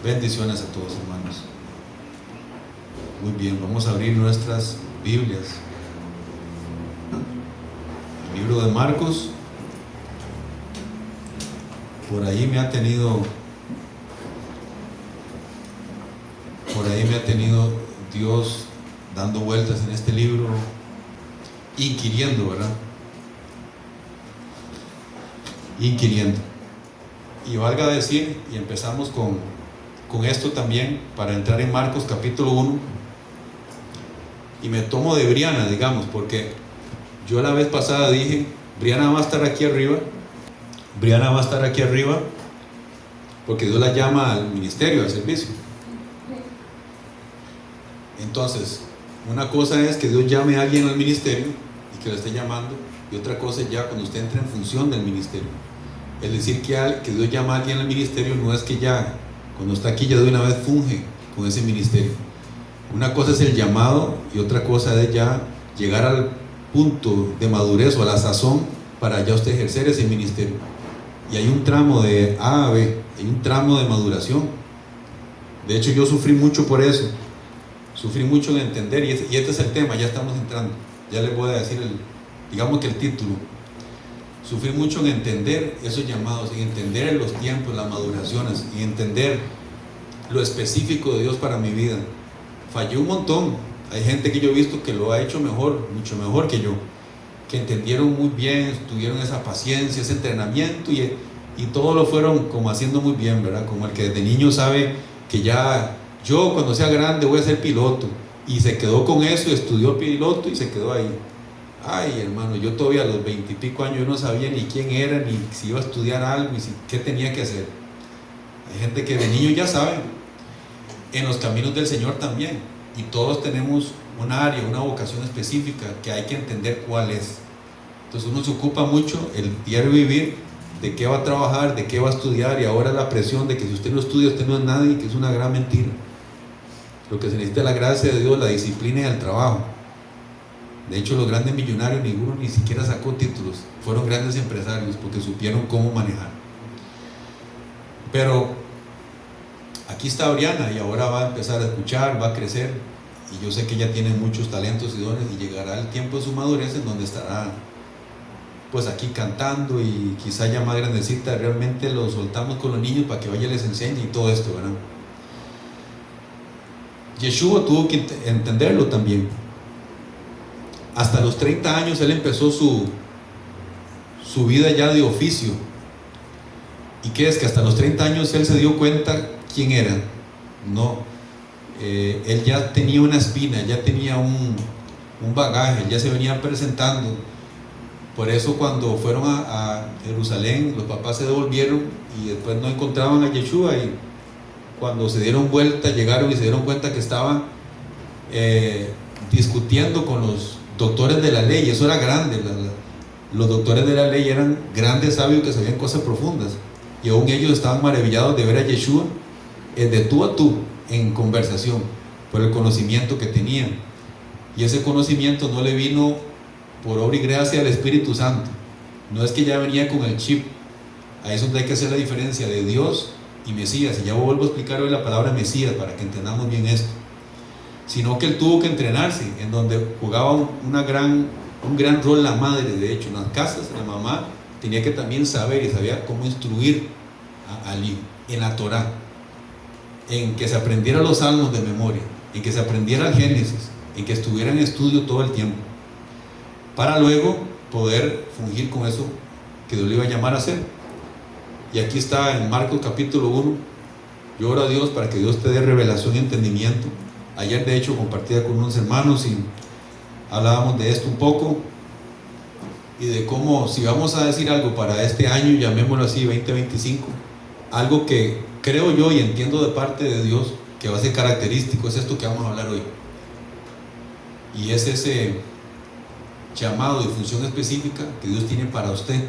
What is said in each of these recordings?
Bendiciones a todos, hermanos. Muy bien, vamos a abrir nuestras Biblias. El libro de Marcos. Por ahí me ha tenido Dios dando vueltas en este libro, inquiriendo, ¿verdad? Inquiriendo. Y valga decir, y empezamos con esto también, para entrar en Marcos capítulo 1, y me tomo de Briana, digamos, porque yo la vez pasada dije, Briana va a estar aquí arriba, porque Dios la llama al ministerio, al servicio. Entonces, una cosa es que Dios llame a alguien al ministerio y que lo esté llamando, y otra cosa es ya cuando usted entra en función del ministerio. Es decir, que Dios llama a alguien al ministerio no es que ya, cuando está aquí, ya de una vez funge con ese ministerio. Una cosa es el llamado y otra cosa es ya llegar al punto de madurez o a la sazón para ya usted ejercer ese ministerio. Y hay un tramo de A a B, hay un tramo de maduración. De hecho, yo sufrí mucho por eso. Sufrí mucho en entender, y este es el tema, ya estamos entrando. Ya les voy a decir digamos que el título. Sufrí mucho en entender esos llamados, en entender los tiempos, las maduraciones, y entender lo específico de Dios para mi vida. Fallé un montón. Hay gente que yo he visto que lo ha hecho mejor, mucho mejor que yo, que entendieron muy bien, tuvieron esa paciencia, ese entrenamiento, y todo lo fueron como haciendo muy bien, ¿verdad? Como el que desde niño sabe que ya, yo cuando sea grande voy a ser piloto, y se quedó con eso, estudió piloto y se quedó ahí. Ay, hermano, yo todavía a los 20 y pico años yo no sabía ni quién era, ni si iba a estudiar algo, ni qué tenía que hacer. Hay gente que de niño ya sabe, en los caminos del Señor también, y todos tenemos un área, una vocación específica que hay que entender cuál es. Entonces uno se ocupa mucho el diario vivir, de qué va a trabajar, de qué va a estudiar, y ahora la presión de que si usted no estudia, usted no es nadie, que es una gran mentira. Lo que se necesita es la gracia de Dios, la disciplina y el trabajo. De hecho, los grandes millonarios, ninguno ni siquiera sacó títulos, fueron grandes empresarios porque supieron cómo manejar. Pero aquí está Briana, y ahora va a empezar a escuchar, va a crecer, y yo sé que ella tiene muchos talentos y dones, y llegará el tiempo de su madurez en donde estará pues aquí cantando, y quizá ya más grandecita realmente lo soltamos con los niños para que vaya y les enseñe y todo esto, ¿verdad? Yeshua tuvo que entenderlo también. Hasta los 30 años él empezó su vida ya de oficio. ¿Y qué es? Que hasta los 30 años él se dio cuenta quién era. No, él ya tenía una espina, ya tenía un bagaje, ya se venía presentando. Por eso cuando fueron a Jerusalén, los papás se devolvieron y después no encontraban a Yeshua, y cuando se dieron vuelta, llegaron y se dieron cuenta que estaban discutiendo con los doctores de la ley. Eso era grande. Los doctores de la ley eran grandes sabios que sabían cosas profundas, y aún ellos estaban maravillados de ver a Yeshua de tú a tú en conversación por el conocimiento que tenían. Y ese conocimiento no le vino por obra y gracia del Espíritu Santo. No es que ya venía con el chip. Ahí es donde hay que hacer la diferencia de Dios y Mesías, y ya vuelvo a explicar hoy la palabra Mesías para que entendamos bien esto. Sino que él tuvo que entrenarse, en donde jugaba un gran rol la madre. De hecho, en las casas la mamá tenía que también saber, y sabía cómo instruir al hijo en la Torá, en que se aprendiera los salmos de memoria, en que se aprendiera el Génesis, en que estuviera en estudio todo el tiempo, para luego poder fungir con eso que Dios le iba a llamar a hacer. Y aquí está en Marcos capítulo 1. Yo oro a Dios para que Dios te dé revelación y entendimiento. Ayer de hecho compartía con unos hermanos y hablábamos de esto un poco, y de cómo, si vamos a decir algo para este año, llamémoslo así, 2025, algo que creo yo y entiendo de parte de Dios que va a ser característico, es esto que vamos a hablar hoy, y es ese llamado y función específica que Dios tiene para usted,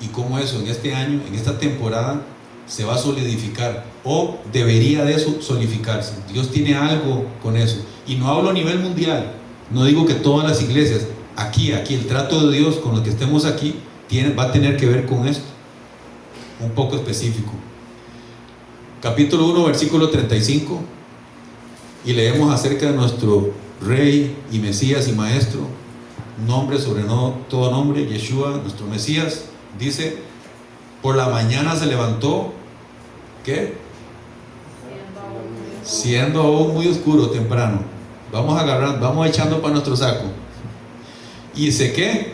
y cómo eso en este año, en esta temporada, se va a solidificar, o debería de solidificarse. Dios tiene algo con eso, y no hablo a nivel mundial, no digo que todas las iglesias, aquí el trato de Dios con los que estemos aquí va a tener que ver con esto, un poco específico. capítulo 1, versículo 35, y leemos acerca de nuestro Rey y Mesías y Maestro, nombre sobre todo nombre, Yeshua, nuestro Mesías. Dice: por la mañana se levantó, ¿qué? Siendo aún muy oscuro, temprano. Vamos agarrando, vamos echando para nuestro saco. Y ¿qué?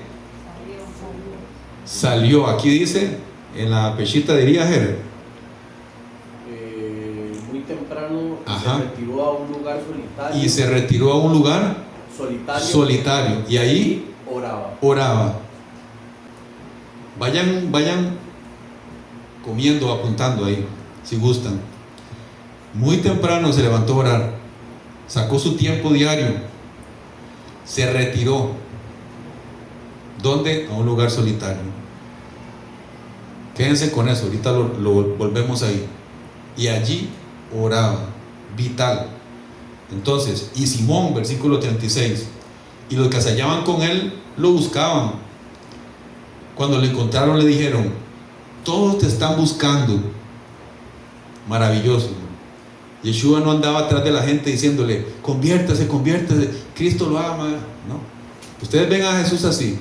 Salió. Aquí dice, en la pechita diría Jere. Muy temprano. Ajá. Se retiró a un lugar solitario. Y se retiró a un lugar solitario. Y ahí oraba. Vayan comiendo, apuntando ahí, si gustan. Muy temprano se levantó a orar, sacó su tiempo diario, se retiró. ¿Dónde? A un lugar solitario. Quédense con eso, ahorita lo volvemos ahí. Y allí oraba, vital. Entonces, y Simón, versículo 36, y los que se hallaban con él lo buscaban. Cuando lo encontraron le dijeron: todos te están buscando. Maravilloso. Yeshua no andaba atrás de la gente diciéndole: conviértase, Cristo lo ama. No. Ustedes ven a Jesús así.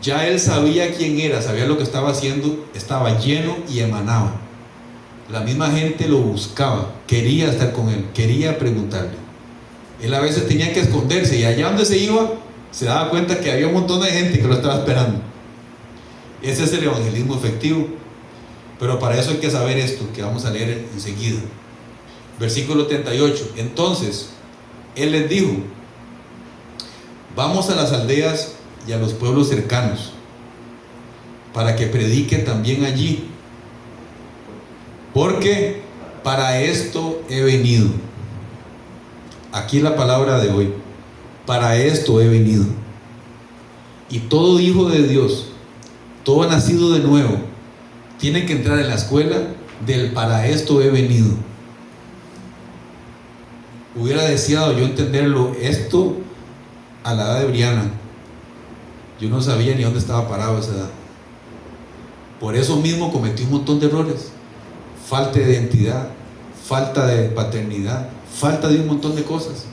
Ya él sabía quién era, sabía lo que estaba haciendo, estaba lleno y emanaba. La misma gente lo buscaba, quería estar con él, quería preguntarle. Él a veces tenía que esconderse, y allá donde se iba, se daba cuenta que había un montón de gente que lo estaba esperando. Ese es el evangelismo efectivo. Pero para eso hay que saber esto que vamos a leer enseguida. Versículo 38. Entonces él les dijo: vamos a las aldeas y a los pueblos cercanos, para que predique también allí, porque para esto he venido. Aquí la palabra de hoy: para esto he venido. Y todo hijo de Dios, todo nacido de nuevo, tiene que entrar en la escuela del para esto he venido. Hubiera deseado yo entenderlo esto a la edad de Briana. Yo no sabía ni dónde estaba parado a esa edad. Por eso mismo cometí un montón de errores. Falta de identidad, falta de paternidad, falta de un montón de cosas.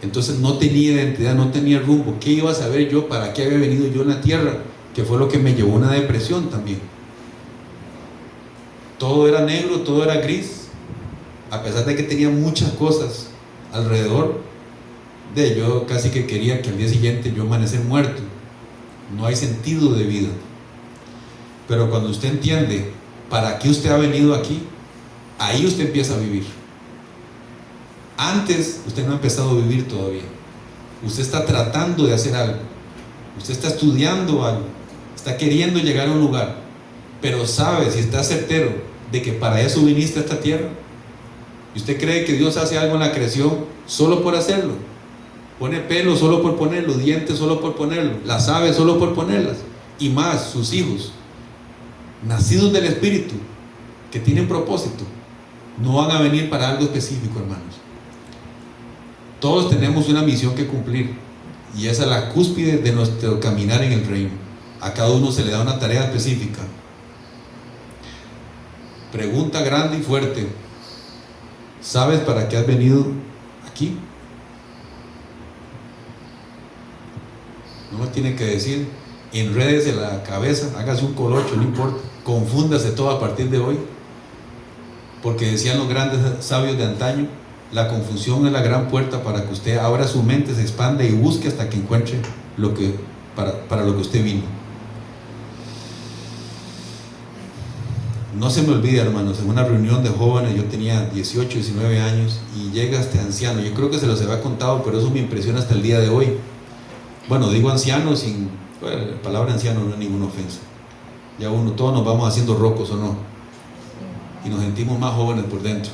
Entonces no tenía identidad, no tenía rumbo. ¿Qué iba a saber yo? ¿Para qué había venido yo en la tierra? Que fue lo que me llevó a una depresión también. Todo era negro, todo era gris, a pesar de que tenía muchas cosas alrededor. Yo casi que quería que al día siguiente yo amanecer muerto. No hay sentido de vida. Pero cuando usted entiende para qué usted ha venido aquí, ahí usted empieza a vivir. Antes usted no ha empezado a vivir todavía. Usted está tratando de hacer algo, usted está estudiando algo, está queriendo llegar a un lugar, pero sabe, si está certero de que para eso viniste a esta tierra. ¿Y usted cree que Dios hace algo en la creación solo por hacerlo? Pone pelo solo por ponerlo, dientes solo por ponerlo, las aves solo por ponerlas, y más sus hijos nacidos del Espíritu, que tienen propósito, no van a venir para algo específico, hermanos. Todos tenemos una misión que cumplir, y esa es la cúspide de nuestro caminar en el reino. A cada uno se le da una tarea específica. Pregunta grande y fuerte: ¿sabes para qué has venido aquí? No me tiene que decir. Enrédese la cabeza, hágase un colocho, no importa, confúndase todo a partir de hoy, porque decían los grandes sabios de antaño: la confusión es la gran puerta para que usted abra su mente, se expanda y busque hasta que encuentre lo que, para lo que usted vino. No se me olvide, hermanos, en una reunión de jóvenes, yo tenía 18, 19 años, y llega este anciano. Yo creo que se los había contado, pero eso me impresiona hasta el día de hoy. Bueno, digo anciano sin... Bueno, la palabra anciano no es ninguna ofensa. Ya todos nos vamos haciendo rocos, ¿o no? Y nos sentimos más jóvenes por dentro.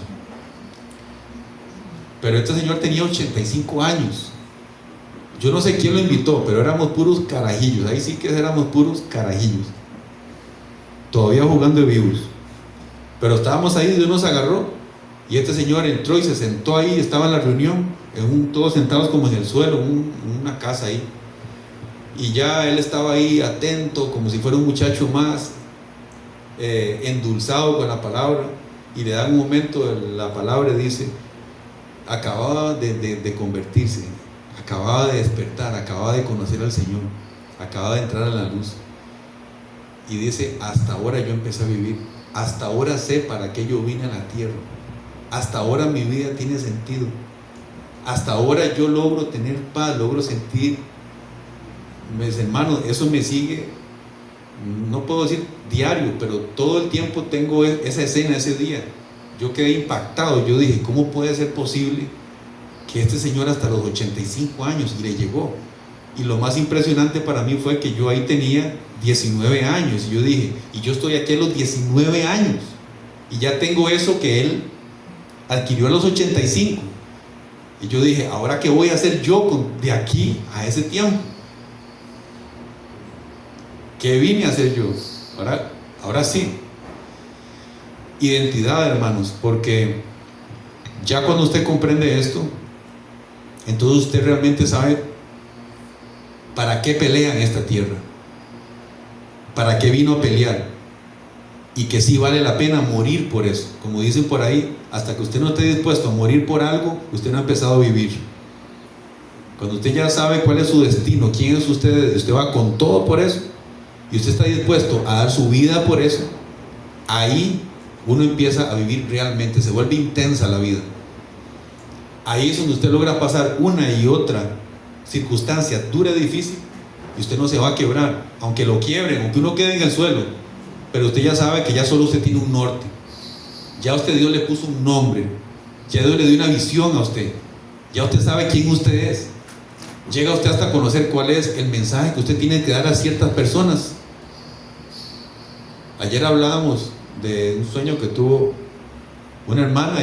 Pero este señor tenía 85 años. Yo no sé quién lo invitó, pero éramos puros carajillos. Ahí sí que éramos puros carajillos, todavía jugando de vivos. Pero estábamos ahí, Dios nos agarró, y este señor entró y se sentó ahí. Estaba en la reunión, todos sentados como en el suelo, en una casa ahí. Y ya él estaba ahí atento, como si fuera un muchacho más, endulzado con la palabra. y le da un momento, la palabra dice, acababa de convertirse, acababa de despertar, acababa de conocer al Señor, acababa de entrar a la luz. Y dice, hasta ahora yo empecé a vivir, hasta ahora sé para qué yo vine a la tierra, hasta ahora mi vida tiene sentido, hasta ahora yo logro tener paz, logro sentir, mis hermanos, eso me sigue, no puedo decir diario, pero todo el tiempo tengo esa escena, ese día. Yo quedé impactado, yo dije, ¿cómo puede ser posible que este señor hasta los 85 años y le llegó? Y lo más impresionante para mí fue que yo ahí tenía 19 años, y yo dije, y yo estoy aquí a los 19 años, y ya tengo eso que él adquirió a los 85, y yo dije, ¿ahora qué voy a hacer yo de aquí a ese tiempo? ¿Qué vine a hacer yo? Ahora sí, identidad, hermanos, porque ya cuando usted comprende esto, entonces usted realmente sabe para qué pelea en esta tierra, para qué vino a pelear, y que sí vale la pena morir por eso. Como dicen por ahí, hasta que usted no esté dispuesto a morir por algo, usted no ha empezado a vivir. Cuando usted ya sabe cuál es su destino, quién es usted, usted va con todo por eso, y usted está dispuesto a dar su vida por eso, ahí uno empieza a vivir realmente, se vuelve intensa la vida. Ahí es donde usted logra pasar una y otra circunstancia dura y difícil, y usted no se va a quebrar, aunque lo quiebren, aunque uno quede en el suelo, pero usted ya sabe que ya solo usted tiene un norte, ya usted, Dios le puso un nombre, ya Dios le dio una visión a usted, ya usted sabe quién usted es, llega usted hasta conocer cuál es el mensaje que usted tiene que dar a ciertas personas. Ayer hablábamos de un sueño que tuvo una hermana,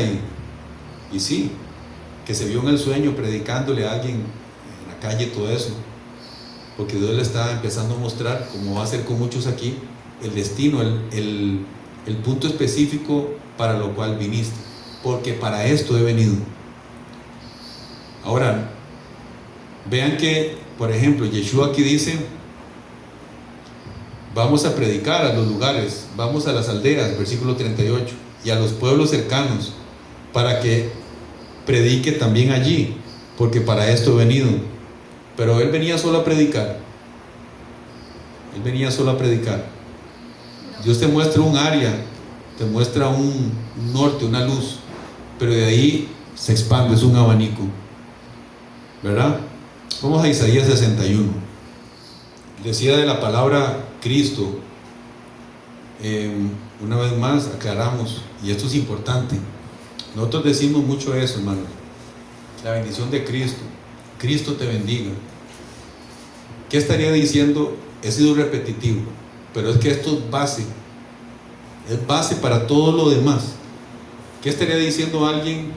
y sí, que se vio en el sueño predicándole a alguien en la calle, todo eso, porque Dios le está empezando a mostrar, como va a hacer con muchos aquí, el destino, el punto específico para lo cual viniste, porque para esto he venido. Ahora, vean que, por ejemplo, Yeshua aquí dice, vamos a predicar a los lugares, vamos a las aldeas, versículo 38, y a los pueblos cercanos, para que predique también allí, porque para esto he venido. Pero él venía solo a predicar. Él venía solo a predicar. Dios te muestra un área, te muestra un norte, una luz, pero de ahí se expande, es un abanico, ¿verdad? Vamos a Isaías 61. Decía de la palabra Cristo, una vez más aclaramos, y esto es importante. Nosotros decimos mucho eso, hermano. La bendición de Cristo. Cristo te bendiga. ¿Qué estaría diciendo? He sido repetitivo, pero es que esto es base para todo lo demás. ¿Qué estaría diciendo alguien?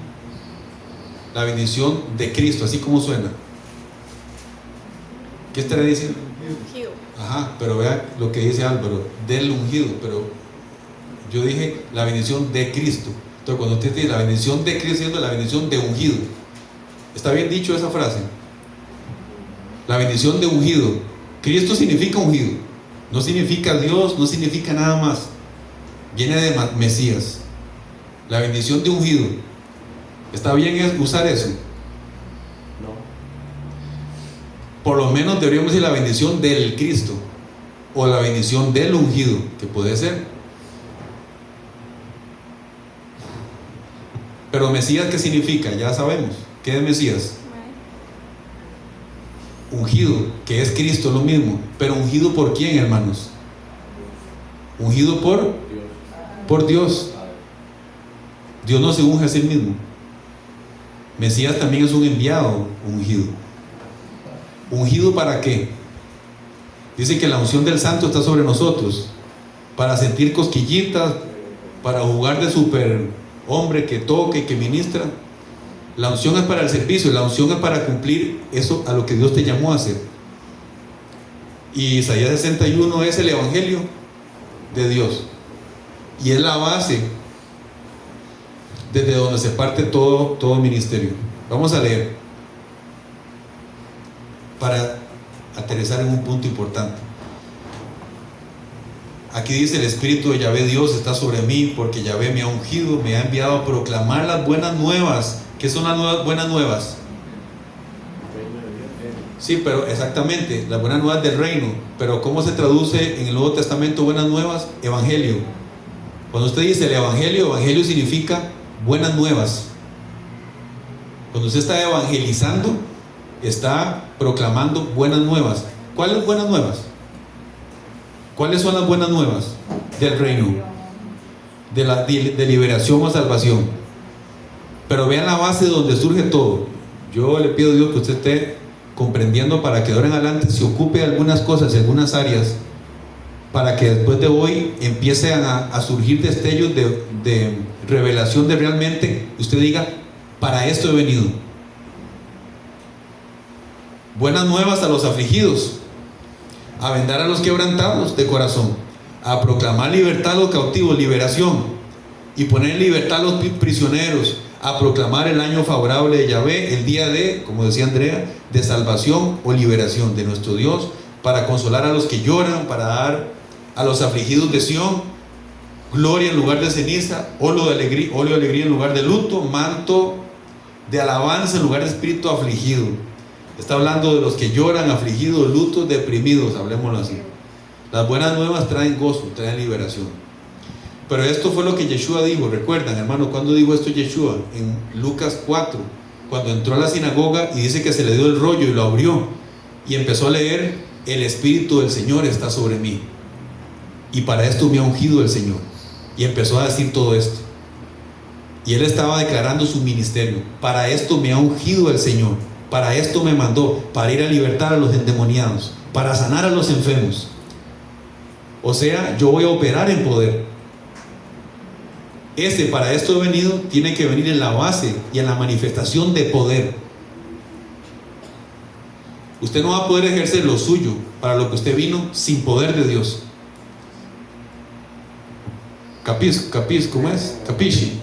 La bendición de Cristo, así como suena. ¿Qué estaría diciendo? Ungido. Ajá, pero vea lo que dice Álvaro, del ungido, pero yo dije la bendición de Cristo. Entonces cuando usted dice la bendición de Cristo, siendo la bendición de ungido, ¿está bien dicho esa frase? La bendición de ungido. Cristo significa ungido, no significa Dios, no significa nada más, viene de Mesías. La bendición de ungido, ¿está bien usar eso? No. Por lo menos deberíamos decir la bendición del Cristo, o la bendición del ungido, que puede ser. Pero Mesías, ¿qué significa? Ya sabemos. ¿Qué es Mesías? Ungido, que es Cristo, lo mismo. Pero ungido por quién, hermanos? Ungido por Dios. Dios no se unge a sí mismo. Mesías también es un enviado ungido. ¿Ungido para qué? Dice que la unción del santo está sobre nosotros, para sentir cosquillitas, para jugar de superhombre que toque y que ministra. La unción es para el servicio, la unción es para cumplir eso a lo que Dios te llamó a hacer. Y Isaías 61 es el evangelio de Dios, y es la base desde donde se parte todo ministerio. Vamos a leer para aterrizar en un punto importante. Aquí dice: el Espíritu de Yahvé Dios está sobre mí, porque Yahvé me ha ungido, me ha enviado a proclamar las buenas nuevas. ¿Qué son las buenas nuevas? Sí, pero exactamente, las buenas nuevas del reino. Pero ¿cómo se traduce en el Nuevo Testamento buenas nuevas? Evangelio. Cuando usted dice el evangelio, evangelio significa buenas nuevas. Cuando usted está evangelizando, está proclamando buenas nuevas. ¿Cuáles buenas nuevas? ¿Cuáles son las buenas nuevas del reino? De liberación o salvación. Pero vean la base donde surge todo. Yo le pido a Dios que usted esté comprendiendo para que de ahora en adelante se ocupe de algunas cosas, de algunas áreas, para que después de hoy empiecen a surgir destellos de revelación de realmente usted diga: para esto he venido. Buenas nuevas a los afligidos, a vendar a los quebrantados de corazón, a proclamar libertad a los cautivos, liberación, y poner en libertad a los prisioneros, a proclamar el año favorable de Yahvé, el día de, como decía Andrea, de salvación o liberación de nuestro Dios, para consolar a los que lloran, para dar a los afligidos de Sión gloria en lugar de ceniza, óleo de alegría en lugar de luto, manto de alabanza en lugar de espíritu afligido. Está hablando de los que lloran, afligidos, lutos, deprimidos, hablemoslo así. Las buenas nuevas traen gozo, traen liberación. Pero esto fue lo que Yeshua dijo. Recuerdan, hermano, ¿cuándo dijo esto Yeshua? En Lucas 4, cuando entró a la sinagoga y dice que se le dio el rollo y lo abrió y empezó a leer: el Espíritu del Señor está sobre mí, y para esto me ha ungido el Señor. Y empezó a decir todo esto. Y él estaba declarando su ministerio: para esto me ha ungido el Señor, para esto me mandó, para ir a libertar a los endemoniados, para sanar a los enfermos. O sea, yo voy a operar en poder. Para esto he venido, tiene que venir en la base y en la manifestación de poder. Usted no va a poder ejercer lo suyo para lo que usted vino sin poder de Dios. ¿Capis? ¿Cómo es? Capisci.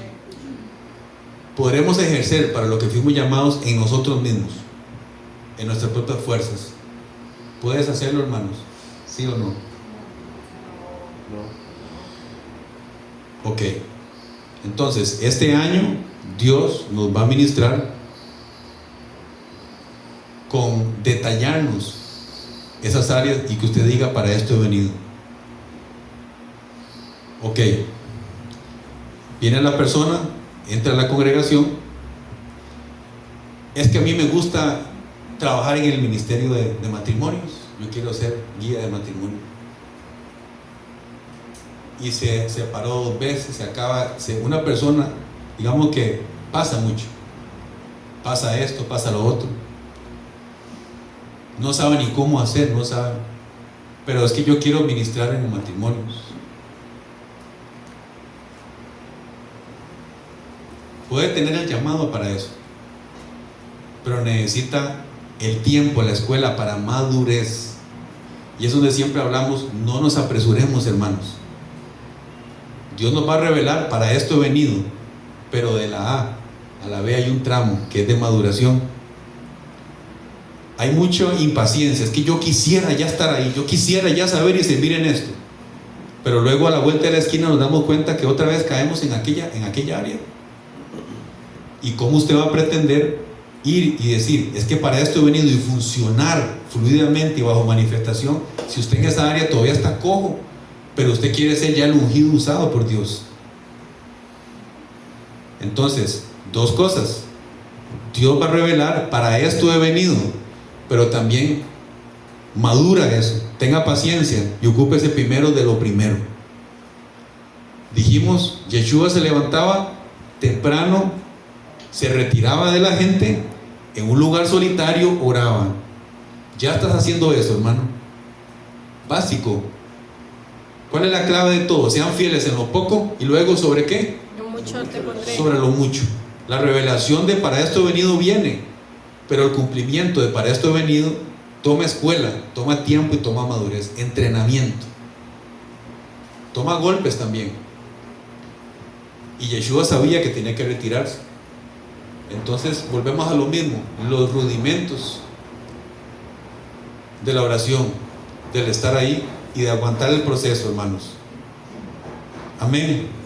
Podremos ejercer para lo que fuimos llamados en nosotros mismos, en nuestras propias fuerzas. ¿Puedes hacerlo, hermanos? ¿Sí o no? No. Ok. Entonces, este año Dios nos va a ministrar con detallarnos esas áreas y que usted diga: para esto he venido. Ok. Viene la persona, entra a la congregación. Es que a mí me gusta trabajar en el ministerio de matrimonios. Yo quiero ser guía de matrimonio. Y se separó 2 veces, una persona, digamos que pasa mucho, pasa esto, pasa lo otro, no sabe ni cómo hacer, no sabe, pero es que yo quiero ministrar en matrimonios. Puede tener el llamado para eso, pero necesita el tiempo, la escuela para madurez. Y es donde siempre hablamos: no nos apresuremos, hermanos. Dios nos va a revelar: para esto he venido, pero de la A a la B hay un tramo que es de maduración. Hay mucha impaciencia: es que yo quisiera ya estar ahí, yo quisiera ya saber y servir en esto, pero luego a la vuelta de la esquina nos damos cuenta que otra vez caemos en aquella área. ¿Y cómo usted va a pretender ir y decir: es que para esto he venido, y funcionar fluidamente y bajo manifestación, si usted en esa área todavía está cojo, pero usted quiere ser ya el ungido usado por Dios? Entonces, 2 cosas: Dios va a revelar: para esto he venido, pero también madura eso, tenga paciencia y ocúpese primero de lo primero. Dijimos, Yeshua se levantaba temprano, se retiraba de la gente, en un lugar solitario oraba. Ya estás haciendo eso, hermano. Básico. ¿Cuál es la clave de todo? Sean fieles en lo poco, y luego ¿sobre qué? Lo mucho te pondré. Sobre lo mucho. La revelación de para esto he venido viene, pero el cumplimiento de para esto he venido toma escuela, toma tiempo y toma madurez, entrenamiento, toma golpes también. Y Yeshua sabía que tenía que retirarse. Entonces volvemos a lo mismo: los rudimentos de la oración, del estar ahí y de aguantar el proceso, hermanos. Amén.